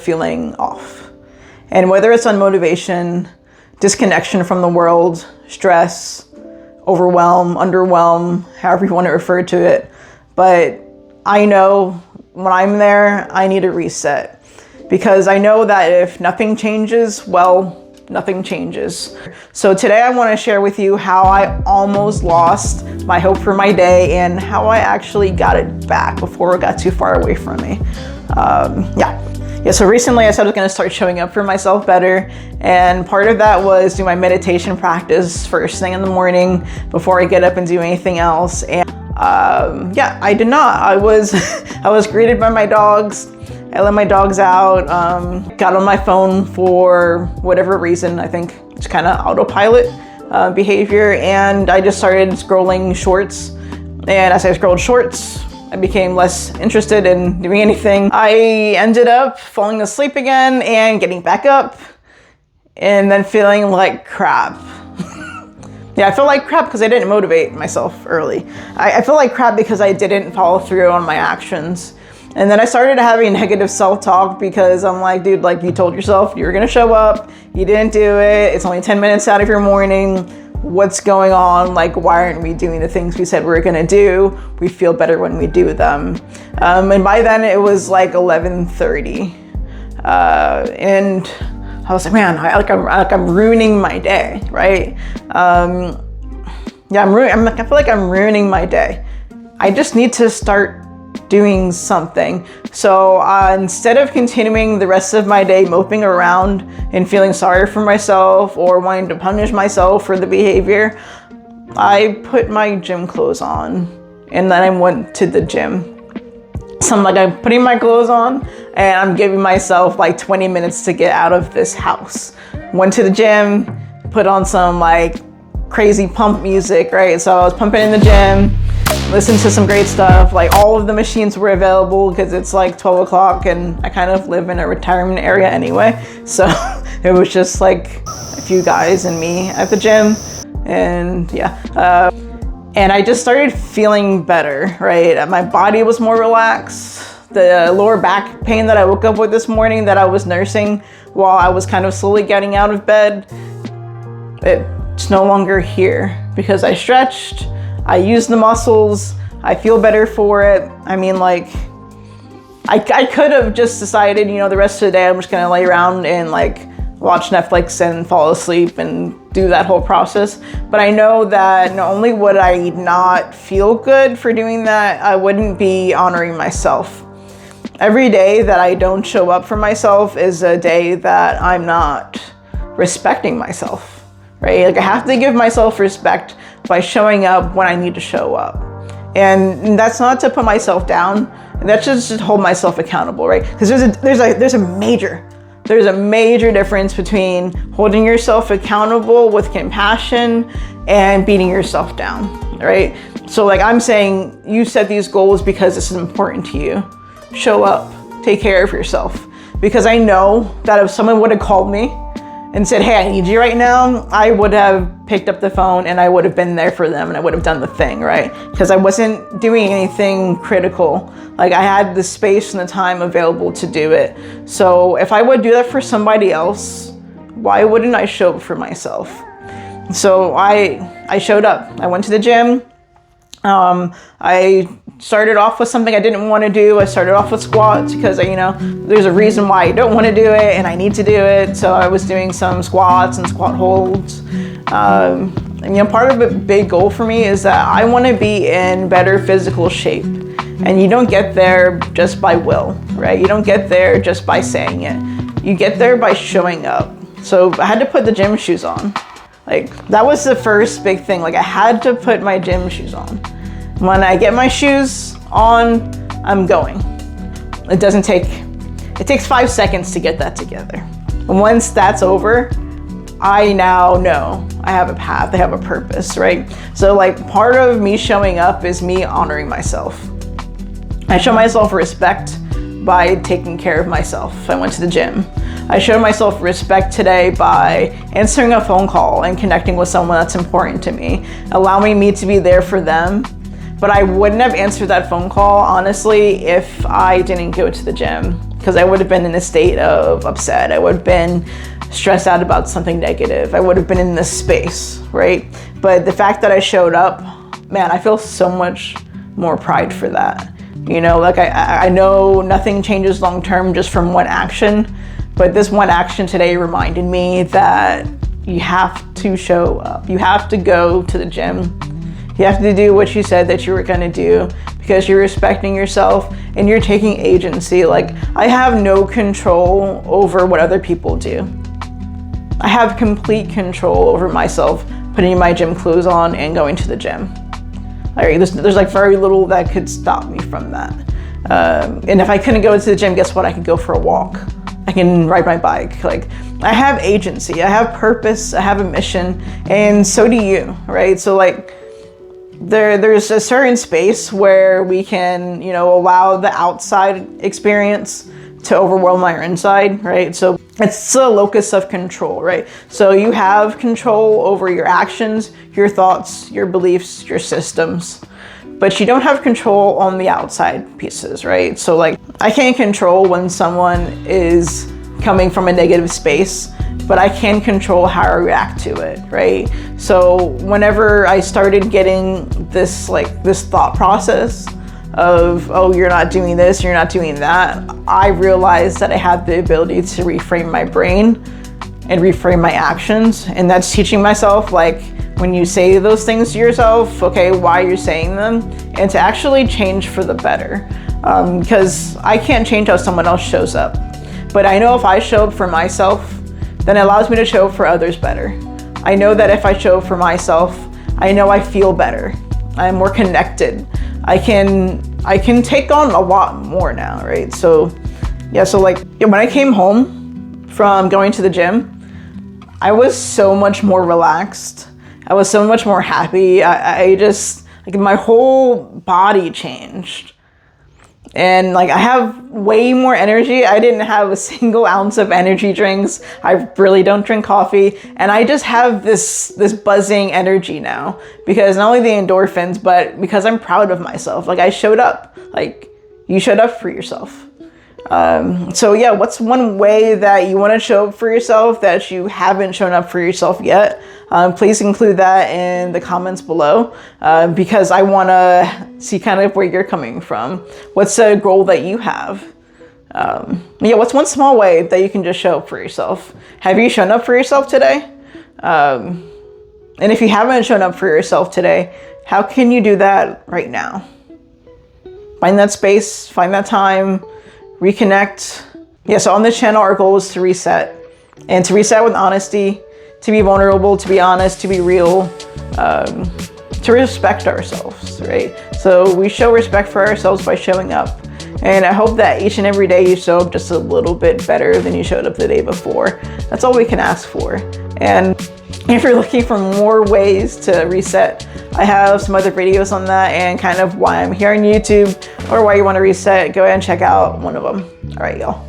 feeling off. And whether it's on motivation, disconnection from the world, stress, overwhelm, underwhelm, however you want to refer to it. But I know when I'm there, I need a reset, because I know that if nothing changes, well, nothing changes. So today I want to share with you how I almost lost my hope for my day and how I actually got it back before it got too far away from me. So recently I said I was going to start showing up for myself better, and part of that was do my meditation practice first thing in the morning before I get up and do anything else. And I did not. I was greeted by my dogs. I let my dogs out, got on my phone for whatever reason. I think it's kind of autopilot behavior, and I just started scrolling shorts. And as I scrolled shorts, I became less interested in doing anything. I ended up falling asleep again and getting back up and then feeling like crap. I feel like crap because I didn't motivate myself early. I feel like crap because I didn't follow through on my actions. And then I started having negative self-talk because I'm like, dude, like you told yourself you were gonna show up, you didn't do it, it's only 10 minutes out of your morning, what's going on? Like, why aren't we doing the things we said we were gonna do? We feel better when we do them. And by then it was like 11:30. And I was like, man, I'm ruining my day, right? I feel like I'm ruining my day. I just need to start doing something. So instead of continuing the rest of my day moping around and feeling sorry for myself or wanting to punish myself for the behavior, I put my gym clothes on and then I went to the gym. So I'm putting my clothes on and I'm giving myself like 20 minutes to get out of this house. Went to the gym, put on some like crazy pump music, right? So I was pumping in the gym, listened to some great stuff. Like all of the machines were available because it's like 12 o'clock and I kind of live in a retirement area anyway. So it was just like a few guys and me at the gym. And and I just started feeling better, right? My body was more relaxed. The lower back pain that I woke up with this morning that I was nursing while I was kind of slowly getting out of bed, it's no longer here because I stretched, I used the muscles, I feel better for it. I mean, like, I could have just decided, the rest of the day I'm just gonna lay around and like watch Netflix and fall asleep and do that whole process. But I know that not only would I not feel good for doing that, I wouldn't be honoring myself. Every day that I don't show up for myself is a day that I'm not respecting myself, right? Like I have to give myself respect by showing up when I need to show up. And that's not to put myself down, that's just to hold myself accountable, right? Because there's a major difference between holding yourself accountable with compassion and beating yourself down, right? So like I'm saying, you set these goals because this is important to you. Show up, take care of yourself. Because I know that if someone would have called me and said, hey, I need you right now, I would have picked up the phone and I would have been there for them and I would have done the thing, right? Because I wasn't doing anything critical. Like I had the space and the time available to do it. So if I would do that for somebody else, why wouldn't I show up for myself? So I showed up. I went to the gym. I started off with something I didn't want to do. I started off with squats because there's a reason why I don't want to do it and I need to do it. So I was doing some squats and squat holds. Part of a big goal for me is that I want to be in better physical shape. And you don't get there just by will, right? You don't get there just by saying it. You get there by showing up. So I had to put the gym shoes on. Like that was the first big thing. Like I had to put my gym shoes on. When I get my shoes on, I'm going. It takes 5 seconds to get that together. And once that's over, I now know I have a path, I have a purpose, right? So like part of me showing up is me honoring myself. I show myself respect by taking care of myself. I went to the gym. I showed myself respect today by answering a phone call and connecting with someone that's important to me, allowing me to be there for them. But I wouldn't have answered that phone call, honestly, if I didn't go to the gym. because I would have been in a state of upset. I would have been stressed out about something negative. I would have been in this space, right? But the fact that I showed up, man, I feel so much more pride for that. You know, like I know nothing changes long term just from one action, but this one action today reminded me that you have to show up. You have to go to the gym. You have to do what you said that you were gonna do, because you're respecting yourself and you're taking agency. Like, I have no control over what other people do. I have complete control over myself putting my gym clothes on and going to the gym. Like, there's like very little that could stop me from that. And if I couldn't go to the gym, guess what? I could go for a walk. I can ride my bike. Like, I have agency, I have purpose, I have a mission, and so do you, right? So like, there's a certain space where we can, you know, allow the outside experience to overwhelm our inside, right? So it's the locus of control, right? So you have control over your actions, your thoughts, your beliefs, your systems, but you don't have control on the outside pieces, right? So like, I can't control when someone is coming from a negative space, but I can control how I react to it, right? So whenever I started getting this thought process of, oh, you're not doing this, you're not doing that, I realized that I had the ability to reframe my brain and reframe my actions. And that's teaching myself, like, when you say those things to yourself, okay, why you're saying them, and to actually change for the better. Because I can't change how someone else shows up. But I know if I show up for myself, then it allows me to show up for others better. I know that if I show up for myself, I know I feel better. I'm more connected. I can take on a lot more now, right? So yeah, so like when I came home from going to the gym, I was so much more relaxed. I was so much more happy. I just, like, my whole body changed. And like, I have way more energy. I didn't have a single ounce of energy drinks. I really don't drink coffee. And I just have this buzzing energy now, because not only the endorphins, but because I'm proud of myself. Like, I showed up. Like, you showed up for yourself. So yeah, what's one way that you want to show up for yourself that you haven't shown up for yourself yet? Please include that in the comments below, because I want to see kind of where you're coming from. What's a goal that you have? Yeah, what's one small way that you can just show up for yourself? Have you shown up for yourself today? And if you haven't shown up for yourself today, how can you do that right now? Find that space, find that time, reconnect. Yeah, so on this channel, our goal is to reset, and to reset with honesty, to be vulnerable, to be honest, to be real, to respect ourselves, right? So we show respect for ourselves by showing up. And I hope that each and every day you show up just a little bit better than you showed up the day before. That's all we can ask for. And if you're looking for more ways to reset, I have some other videos on that and kind of why I'm here on YouTube, or why you want to reset. Go ahead and check out one of them. All right, y'all.